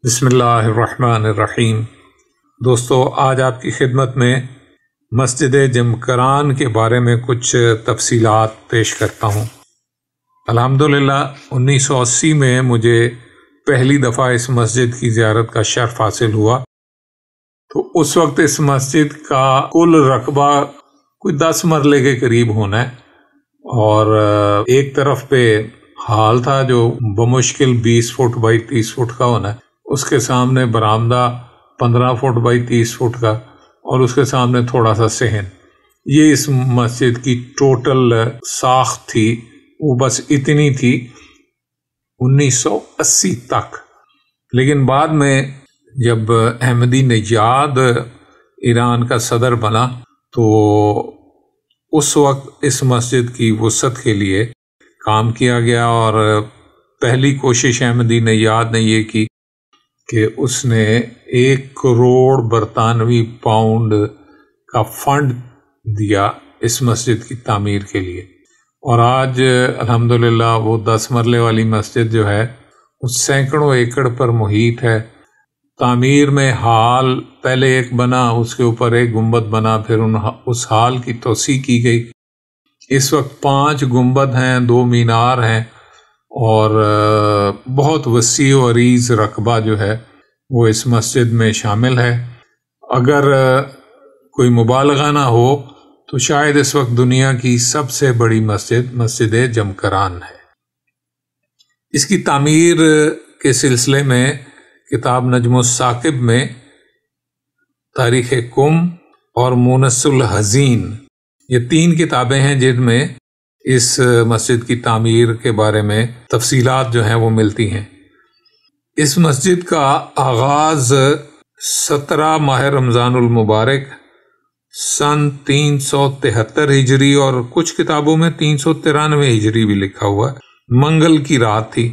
بسم اللہ الرحمن الرحیم۔ دوستو، آج آپ کی خدمت میں مسجد جمکران کے بارے میں کچھ تفصیلات پیش کرتا ہوں۔ الحمدللہ 1980 میں مجھے پہلی دفعہ اس مسجد کی زیارت کا شرف حاصل ہوا، تو اس وقت اس مسجد کا کل رقبہ کوئی 10 مرلے کے قریب ہونا ہے، اور ایک طرف پہ ہال تھا جو بمشکل 20 فٹ بائی 30 فٹ کا ہونا ہے، اس کے سامنے برآمدہ 15 فٹ بائی 30 فٹ کا، اور اس کے سامنے تھوڑا سا صحن۔ یہ اس مسجد کی ٹوٹل ساخت تھی، وہ بس اتنی تھی 1980 تک۔ لیکن بعد میں جب احمدی نژاد ایران کا صدر بنا تو اس وقت اس مسجد کی وسعت کے لیے کام کیا گیا، اور پہلی کوشش احمدی نژاد نے یہ کی کہ اس نے 1 کروڑ برطانوی پاؤنڈ کا فنڈ دیا اس مسجد کی تعمیر کے لیے، اور آج الحمدللہ وہ 10 مرلے والی مسجد جو ہے وہ سینکڑوں ایکڑ پر محیط ہے۔ تعمیر میں ہال پہلے ایک بنا، اس کے اوپر ایک گنبد بنا، پھر اس ہال کی توسیع کی گئی۔ اس وقت 5 گنبد ہیں، 2 مینار ہیں، اور بہت وسیع و عریض رقبہ جو ہے وہ اس مسجد میں شامل ہے۔ اگر کوئی مبالغہ نہ ہو تو شاید اس وقت دنیا کی سب سے بڑی مسجد جمکران ہے۔ اس کی تعمیر کے سلسلے میں کتاب نجم الثاقب میں تاریخ قم اور مونس الحزین، یہ 3 کتابیں ہیں جن میں اس مسجد کی تعمیر کے بارے میں تفصیلات جو ہیں وہ ملتی ہیں۔ اس مسجد کا آغاز 17 ماہ رمضان المبارک سن 373 ہجری، اور کچھ کتابوں میں 393 ہجری بھی لکھا ہوا ہے، منگل کی رات تھی۔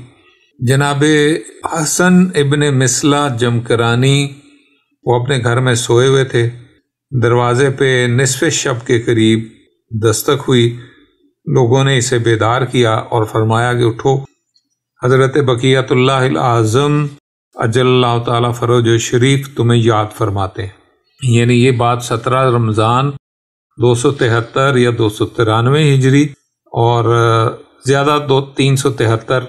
جناب حسن ابن مسلح جمکرانی وہ اپنے گھر میں سوئے ہوئے تھے، دروازے پہ نصف شب کے قریب دستک ہوئی۔ لوگوں نے اسے بیدار کیا اور فرمایا کہ اٹھو، حضرت بقیت اللہ الاعظم اجل اللہ تعالیٰ فروج شریف تمہیں یاد فرماتے ہیں۔ یعنی یہ بات 17 رمضان 273 یا 293 ہجری، اور زیادہ 373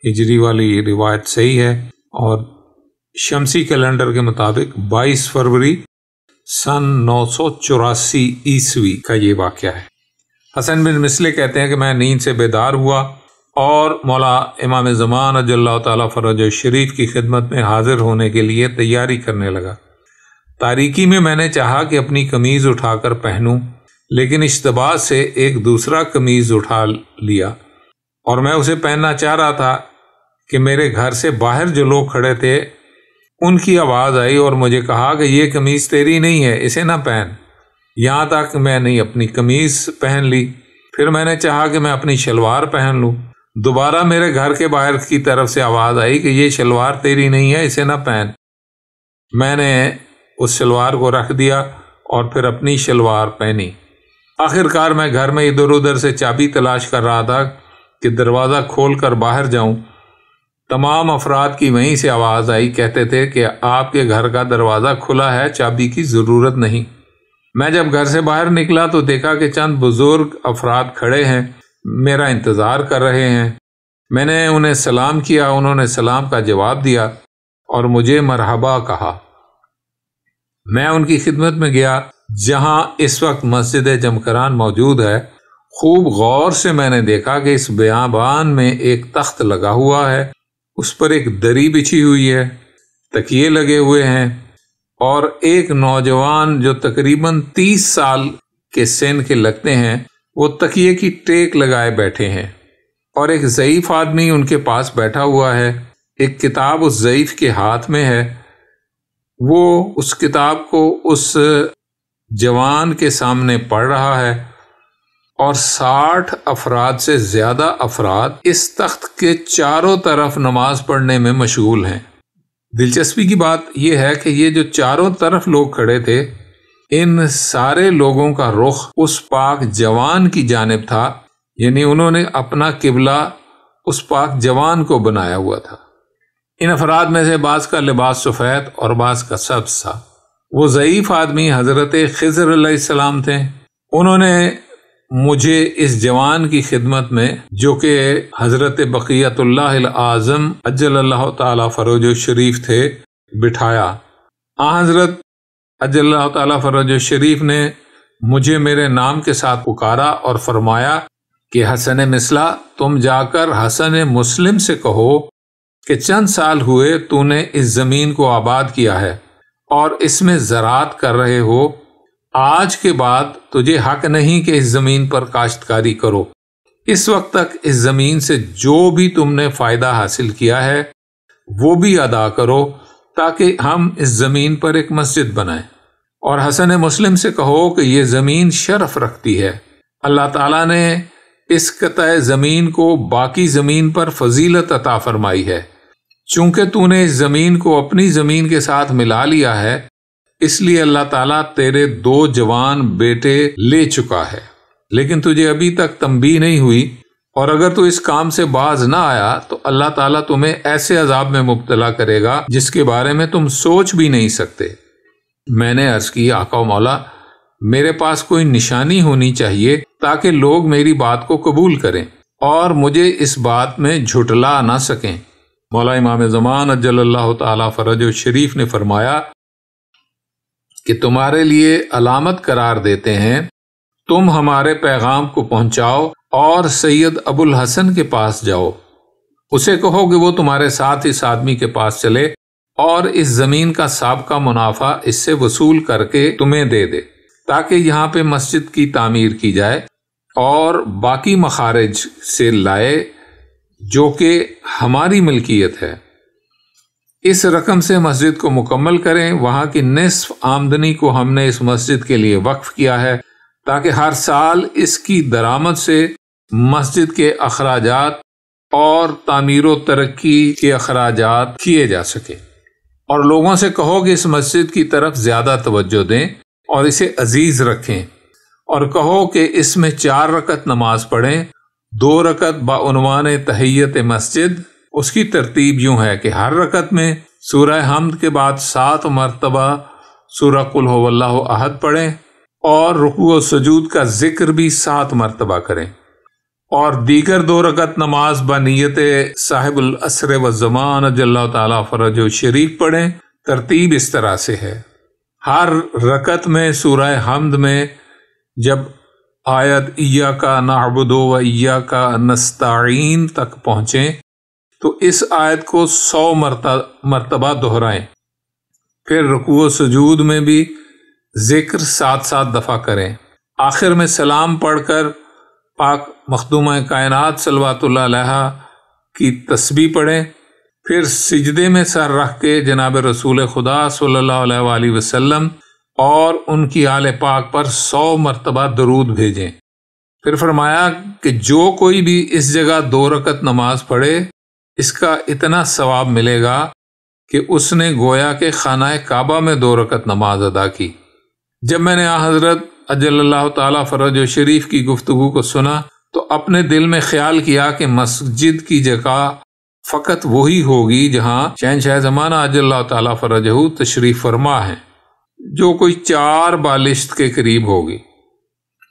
ہجری والی روایت صحیح ہے، اور شمسی کیلنڈر کے مطابق 22 فروری سن 984 عیسوی کا یہ واقعہ ہے۔ حسن بن مسلح کہتے ہیں کہ میں نیند سے بیدار ہوا اور مولا امام زمان اجل اللہ تعالیٰ فرج شریف کی خدمت میں حاضر ہونے کے لیے تیاری کرنے لگا۔ تاریکی میں نے چاہا کہ اپنی قمیض اٹھا کر پہنوں، لیکن اشتباہ سے ایک دوسرا قمیض اٹھا لیا، اور میں اسے پہننا چاہ رہا تھا کہ میرے گھر سے باہر جو لوگ کھڑے تھے ان کی آواز آئی اور مجھے کہا کہ یہ قمیض تیری نہیں ہے، اسے نہ پہن۔ یہاں تک میں نے اپنی قمیض پہن لی، پھر میں نے چاہا کہ میں اپنی شلوار پہن لوں، دوبارہ میرے گھر کے باہر کی طرف سے آواز آئی کہ یہ شلوار تیری نہیں ہے، اسے نہ پہن۔ میں نے اس شلوار کو رکھ دیا اور پھر اپنی شلوار پہنی۔ آخر کار میں گھر میں ادھر ادھر سے چابی تلاش کر رہا تھا کہ دروازہ کھول کر باہر جاؤں۔ تمام افراد کی وہیں سے آواز آئی، کہتے تھے کہ آپ کے گھر کا دروازہ کھلا ہے، چابی کی ضرورت نہیں۔ میں جب گھر سے باہر نکلا تو دیکھا کہ چند بزرگ افراد کھڑے ہیں، میرا انتظار کر رہے ہیں۔ میں نے انہیں سلام کیا، انہوں نے سلام کا جواب دیا اور مجھے مرحبا کہا۔ میں ان کی خدمت میں گیا جہاں اس وقت مسجد جمکران موجود ہے۔ خوب غور سے میں نے دیکھا کہ اس بیابان میں ایک تخت لگا ہوا ہے، اس پر ایک دری بچھی ہوئی ہے، تکیے لگے ہوئے ہیں، اور ایک نوجوان جو تقریباً 30 سال کے سن کے لگتے ہیں وہ تکیے کی ٹیک لگائے بیٹھے ہیں، اور ایک ضعیف آدمی ان کے پاس بیٹھا ہوا ہے۔ ایک کتاب اس ضعیف کے ہاتھ میں ہے، وہ اس کتاب کو اس جوان کے سامنے پڑھ رہا ہے، اور 60 افراد سے زیادہ افراد اس تخت کے چاروں طرف نماز پڑھنے میں مشغول ہیں۔ دلچسپی کی بات یہ ہے کہ یہ جو چاروں طرف لوگ کھڑے تھے، ان سارے لوگوں کا رخ اس پاک جوان کی جانب تھا، یعنی انہوں نے اپنا قبلہ اس پاک جوان کو بنایا ہوا تھا۔ ان افراد میں سے بعض کا لباس سفید اور بعض کا سبز تھا۔ وہ ضعیف آدمی حضرت خضر علیہ السلام تھے۔ انہوں نے مجھے اس جوان کی خدمت میں، جو کہ حضرت بقیت اللہ الاعظم عجل اللہ تعالی فرجہ شریف تھے، بٹھایا۔ حضرت عجل اللہ تعالی فرجہ شریف نے مجھے میرے نام کے ساتھ پکارا اور فرمایا کہ حسن مثلا، تم جا کر حسن مسلم سے کہو کہ چند سال ہوئے تو نے اس زمین کو آباد کیا ہے اور اس میں زراعت کر رہے ہو۔ آج کے بعد تجھے حق نہیں کہ اس زمین پر کاشتکاری کرو۔ اس وقت تک اس زمین سے جو بھی تم نے فائدہ حاصل کیا ہے وہ بھی ادا کرو، تاکہ ہم اس زمین پر ایک مسجد بنائیں۔ اور حسن مسلم سے کہو کہ یہ زمین شرف رکھتی ہے، اللہ تعالیٰ نے اس قطع زمین کو باقی زمین پر فضیلت عطا فرمائی ہے۔ چونکہ تو نے اس زمین کو اپنی زمین کے ساتھ ملا لیا ہے، اس لیے اللہ تعالیٰ تیرے 2 جوان بیٹے لے چکا ہے، لیکن تجھے ابھی تک تنبیہ نہیں ہوئی، اور اگر تو اس کام سے باز نہ آیا تو اللہ تعالیٰ تمہیں ایسے عذاب میں مبتلا کرے گا جس کے بارے میں تم سوچ بھی نہیں سکتے۔ میں نے عرض کی، آقا و مولا، میرے پاس کوئی نشانی ہونی چاہیے تاکہ لوگ میری بات کو قبول کریں اور مجھے اس بات میں جھٹلا نہ سکیں۔ مولا امام زمان اجل اللہ تعالی فرجہ شریف نے فرمایا کہ تمہارے لیے علامت قرار دیتے ہیں، تم ہمارے پیغام کو پہنچاؤ اور سید ابو الحسن کے پاس جاؤ، اسے کہو کہ وہ تمہارے ساتھ اس آدمی کے پاس چلے اور اس زمین کا سابقہ منافع اس سے وصول کر کے تمہیں دے دے، تاکہ یہاں پہ مسجد کی تعمیر کی جائے اور باقی مخارج سے لائے جو کہ ہماری ملکیت ہے۔ اس رقم سے مسجد کو مکمل کریں۔ وہاں کی نصف آمدنی کو ہم نے اس مسجد کے لیے وقف کیا ہے تاکہ ہر سال اس کی درآمد سے مسجد کے اخراجات اور تعمیر و ترقی کے اخراجات کیے جا سکے، اور لوگوں سے کہو کہ اس مسجد کی طرف زیادہ توجہ دیں اور اسے عزیز رکھیں، اور کہو کہ اس میں 4 رکعت نماز پڑھیں، 2 رکعت بعنوان تحیت مسجد۔ اس کی ترتیب یوں ہے کہ ہر رکعت میں سورہ حمد کے بعد 7 مرتبہ سورہ قل هو اللہ احد پڑھیں اور رکوع و سجود کا ذکر بھی 7 مرتبہ کریں، اور دیگر 2 رکعت نماز بنیت صاحب العصر والزمان اجل اللہ تعالی فرجہ شریف پڑھیں۔ ترتیب اس طرح سے ہے، ہر رکعت میں سورہ حمد میں جب آیت ایاک نعبد و ایاک نستعین تک پہنچیں تو اس آیت کو 100 مرتبہ دہرائیں، پھر رکوع و سجود میں بھی ذکر 7 دفعہ کریں، آخر میں سلام پڑھ کر پاک مخدومہ کائنات صلوات اللہ علیہا کی تسبیح پڑھیں، پھر سجدے میں سر رکھ کے جناب رسول خدا صلی اللہ علیہ وآلہ وسلم اور ان کی آل پاک پر 100 مرتبہ درود بھیجیں۔ پھر فرمایا کہ جو کوئی بھی اس جگہ 2 رکعت نماز پڑھے، اس کا اتنا ثواب ملے گا کہ اس نے گویا کہ خانہ کعبہ میں 2 رکعت نماز ادا کی۔ جب میں نے حضرت اجل اللہ تعالی فرجہ شریف کی گفتگو کو سنا تو اپنے دل میں خیال کیا کہ مسجد کی جگہ فقط وہی ہوگی جہاں شہنشاہ زمانہ اجل اللہ تعالی فرجہ تشریف فرما ہے، جو کوئی 4 بالشت کے قریب ہوگی۔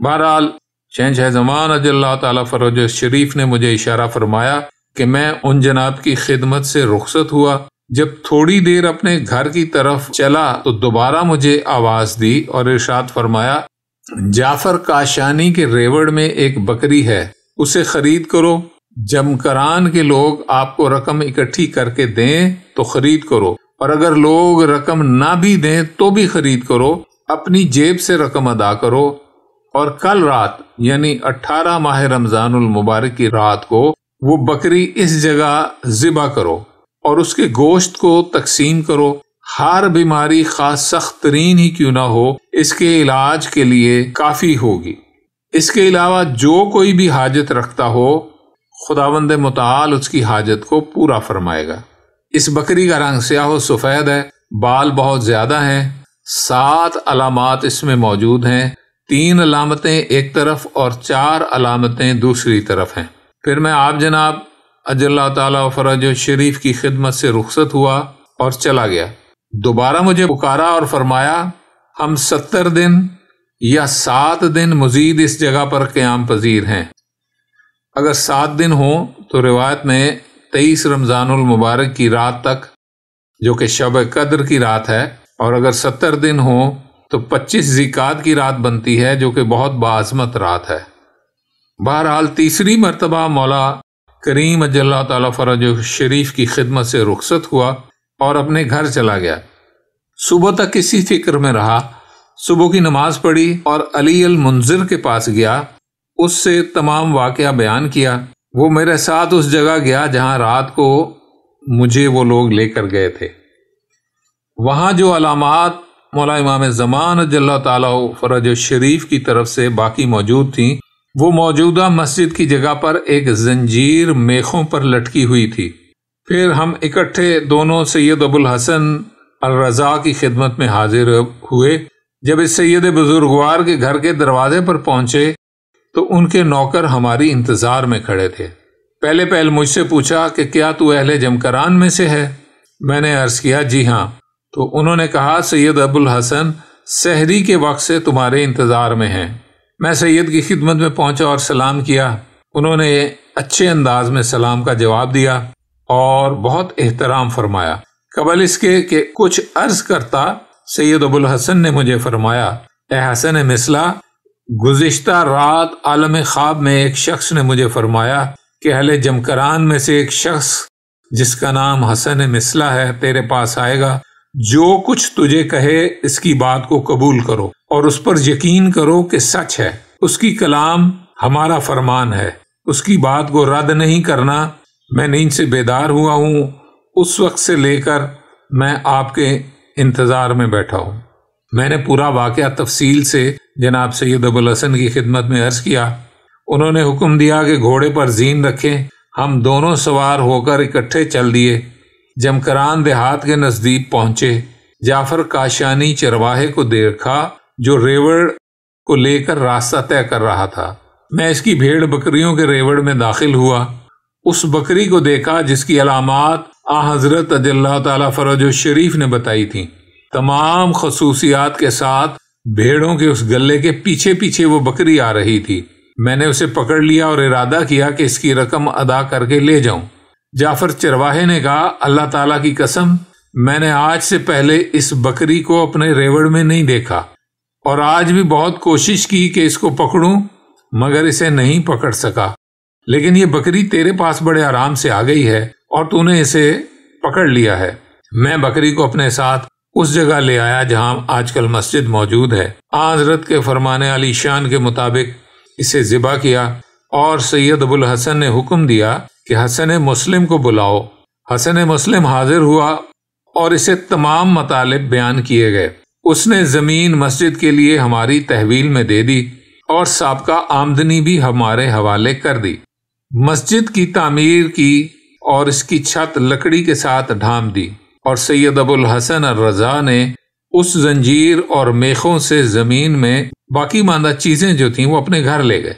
بہرحال شہنشاہ زمان اجل اللہ تعالی فرجہ شریف نے مجھے اشارہ فرمایا کہ میں ان جناب کی خدمت سے رخصت ہوا۔ جب تھوڑی دیر اپنے گھر کی طرف چلا تو دوبارہ مجھے آواز دی اور ارشاد فرمایا، جعفر کاشانی کے ریوڑ میں ایک بکری ہے، اسے خرید کرو۔ جمکران کے لوگ آپ کو رقم اکٹھی کر کے دیں تو خرید کرو، اور اگر لوگ رقم نہ بھی دیں تو بھی خرید کرو، اپنی جیب سے رقم ادا کرو، اور کل رات یعنی 18 ماہ رمضان المبارک کی رات کو وہ بکری اس جگہ ذبح کرو اور اس کے گوشت کو تقسیم کرو۔ ہر بیماری خاص سخت ترین ہی کیوں نہ ہو، اس کے علاج کے لیے کافی ہوگی۔ اس کے علاوہ جو کوئی بھی حاجت رکھتا ہو، خداوند متعال اس کی حاجت کو پورا فرمائے گا۔ اس بکری کا رنگ سیاہ و سفید ہے، بال بہت زیادہ ہیں، 7 علامات اس میں موجود ہیں، 3 علامتیں ایک طرف اور 4 علامتیں دوسری طرف ہیں۔ پھر میں آپ جناب اجل اللہ تعالیٰ فرج شریف کی خدمت سے رخصت ہوا اور چلا گیا۔ دوبارہ مجھے پکارا اور فرمایا ہم 70 دن یا 7 دن مزید اس جگہ پر قیام پذیر ہیں۔ اگر 7 دن ہوں تو روایت میں 23 رمضان المبارک کی رات تک جو کہ شب قدر کی رات ہے، اور اگر 70 دن ہوں تو 25 ذیقعد کی رات بنتی ہے جو کہ بہت باعظمت رات ہے۔ بہرحال تیسری مرتبہ مولا کریم اجل اللہ تعالیٰ فرج شریف کی خدمت سے رخصت ہوا اور اپنے گھر چلا گیا۔ صبح تک اسی فکر میں رہا۔ صبح کی نماز پڑھی اور علی المنذر کے پاس گیا، اس سے تمام واقعہ بیان کیا۔ وہ میرے ساتھ اس جگہ گیا جہاں رات کو مجھے وہ لوگ لے کر گئے تھے۔ وہاں جو علامات مولا امام زمان اجل اللہ تعالیٰ فرج شریف کی طرف سے باقی موجود تھیں، وہ موجودہ مسجد کی جگہ پر ایک زنجیر میخوں پر لٹکی ہوئی تھی۔ پھر ہم اکٹھے دونوں سید ابو الحسن الرضا کی خدمت میں حاضر ہوئے۔ جب اس سید بزرگوار کے گھر کے دروازے پر پہنچے تو ان کے نوکر ہماری انتظار میں کھڑے تھے۔ پہلے مجھ سے پوچھا کہ کیا تو اہل جمکران میں سے ہے؟ میں نے عرض کیا جی ہاں۔ تو انہوں نے کہا سید ابو الحسن سحری کے وقت سے تمہارے انتظار میں ہیں۔ میں سید کی خدمت میں پہنچا اور سلام کیا۔ انہوں نے اچھے انداز میں سلام کا جواب دیا اور بہت احترام فرمایا۔ قبل اس کے کہ کچھ عرض کرتا سید ابو الحسن نے مجھے فرمایا، اے حسن مثلا، گزشتہ رات عالم خواب میں ایک شخص نے مجھے فرمایا کہ اہل جمکران میں سے ایک شخص جس کا نام حسن مثلا ہے تیرے پاس آئے گا۔ جو کچھ تجھے کہے اس کی بات کو قبول کرو اور اس پر یقین کرو کہ سچ ہے۔ اس کی کلام ہمارا فرمان ہے، اس کی بات کو رد نہیں کرنا۔ میں نیند سے بیدار ہوا ہوں، اس وقت سے لے کر میں آپ کے انتظار میں بیٹھا ہوں۔ میں نے پورا واقعہ تفصیل سے جناب سید ابو الحسن کی خدمت میں عرض کیا۔ انہوں نے حکم دیا کہ گھوڑے پر زین رکھیں۔ ہم دونوں سوار ہو کر اکٹھے چل دیے۔ جمکران دیہات کے نزدیک پہنچے۔ جعفر کاشانی چرواہے کو دیکھا جو ریوڑ کو لے کر راستہ طے کر رہا تھا۔ میں اس کی بھیڑ بکریوں کے ریوڑ میں داخل ہوا۔ اس بکری کو دیکھا جس کی علامات حضرت اجل اللہ تعالیٰ فرج شریف نے بتائی تھیں۔ تمام خصوصیات کے ساتھ بھیڑوں کے اس گلے کے پیچھے پیچھے وہ بکری آ رہی تھی۔ میں نے اسے پکڑ لیا اور ارادہ کیا کہ اس کی رقم ادا کر کے لے جاؤں۔ جعفر چرواہے نے کہا، اللہ تعالیٰ کی قسم، میں نے آج سے پہلے اس بکری کو اپنے ریوڑ میں نہیں دیکھا اور آج بھی بہت کوشش کی کہ اس کو پکڑوں مگر اسے نہیں پکڑ سکا، لیکن یہ بکری تیرے پاس بڑے آرام سے آ گئی ہے اور تو نے اسے پکڑ لیا ہے۔ میں بکری کو اپنے ساتھ اس جگہ لے آیا جہاں آج کل مسجد موجود ہے۔ حضرت کے فرمان علی شان کے مطابق اسے ذبح کیا اور سید ابو الحسن نے حکم دیا کہ حسن مسلم کو بلاؤ۔ حسن مسلم حاضر ہوا اور اسے تمام مطالب بیان کیے گئے۔ اس نے زمین مسجد کے لیے ہماری تحویل میں دے دی اور سابقہ آمدنی بھی ہمارے حوالے کر دی۔ مسجد کی تعمیر کی اور اس کی چھت لکڑی کے ساتھ ڈھانپ دی، اور سید ابو الحسن الرضا نے اس زنجیر اور میخوں سے زمین میں باقی ماندہ چیزیں جو تھیں وہ اپنے گھر لے گئے،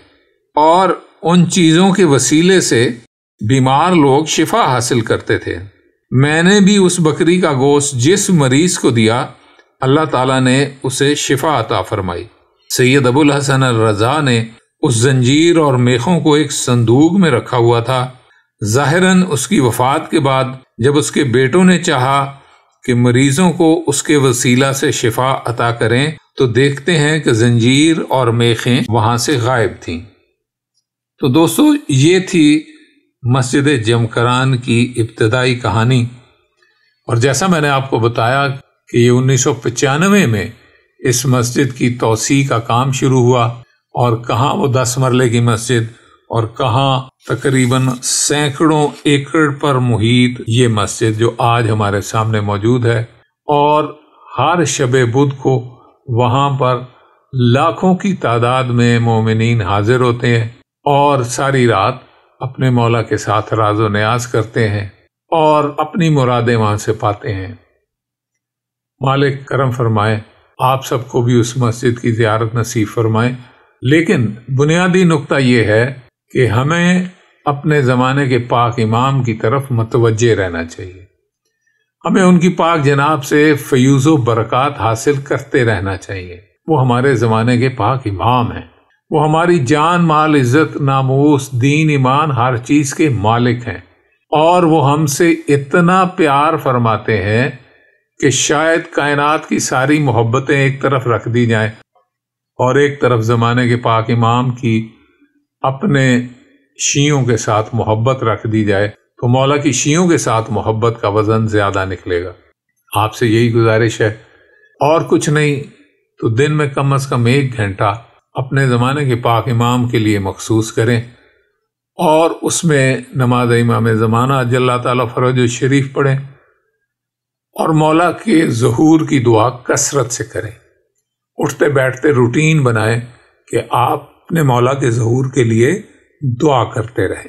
اور ان چیزوں کے وسیلے سے بیمار لوگ شفا حاصل کرتے تھے۔ میں نے بھی اس بکری کا گوشت جس مریض کو دیا، اللہ تعالیٰ نے اسے شفا عطا فرمائی۔ سید ابو الحسن الرضا نے اس زنجیر اور میخوں کو ایک صندوق میں رکھا ہوا تھا۔ ظاہراً اس کی وفات کے بعد جب اس کے بیٹوں نے چاہا کہ مریضوں کو اس کے وسیلہ سے شفا عطا کریں تو دیکھتے ہیں کہ زنجیر اور میخیں وہاں سے غائب تھیں۔ تو دوستو، یہ تھی مسجد جمکران کی ابتدائی کہانی، اور جیسا میں نے آپ کو بتایا کہ یہ 1995 میں اس مسجد کی توسیع کا کام شروع ہوا، اور کہاں وہ 10 مرلے کی مسجد اور کہاں تقریباً سینکڑوں ایکڑ پر محیط یہ مسجد جو آج ہمارے سامنے موجود ہے، اور ہر شب بدھ کو وہاں پر لاکھوں کی تعداد میں مومنین حاضر ہوتے ہیں اور ساری رات اپنے مولا کے ساتھ راز و نیاز کرتے ہیں اور اپنی مرادیں وہاں سے پاتے ہیں۔ مالک کرم فرمائے، آپ سب کو بھی اس مسجد کی زیارت نصیب فرمائے۔ لیکن بنیادی نقطہ یہ ہے کہ ہمیں اپنے زمانے کے پاک امام کی طرف متوجہ رہنا چاہیے. ہمیں ان کی پاک جناب سے فیوز و برکات حاصل کرتے رہنا چاہیے. وہ ہمارے زمانے کے پاک امام ہیں. وہ ہماری جان، مال، عزت، ناموس، دین، ایمان، ہر چیز کے مالک ہیں، اور وہ ہم سے اتنا پیار فرماتے ہیں کہ شاید کائنات کی ساری محبتیں ایک طرف رکھ دی جائیں اور ایک طرف زمانے کے پاک امام کی اپنے شیعوں کے ساتھ محبت رکھ دی جائے تو مولا کی شیعوں کے ساتھ محبت کا وزن زیادہ نکلے گا. آپ سے یہی گزارش ہے، اور کچھ نہیں تو دن میں کم از کم 1 گھنٹہ اپنے زمانے کے پاک امام کے لیے مخصوص کریں، اور اس میں نماز امام زمانہ اجل اللہ تعالیٰ فرج شریف پڑھیں، اور مولا کے ظہور کی دعا کثرت سے کریں. اٹھتے بیٹھتے روٹین بنائیں کہ آپ اپنے مولا کے ظہور کے لیے دعا کرتے رہیں.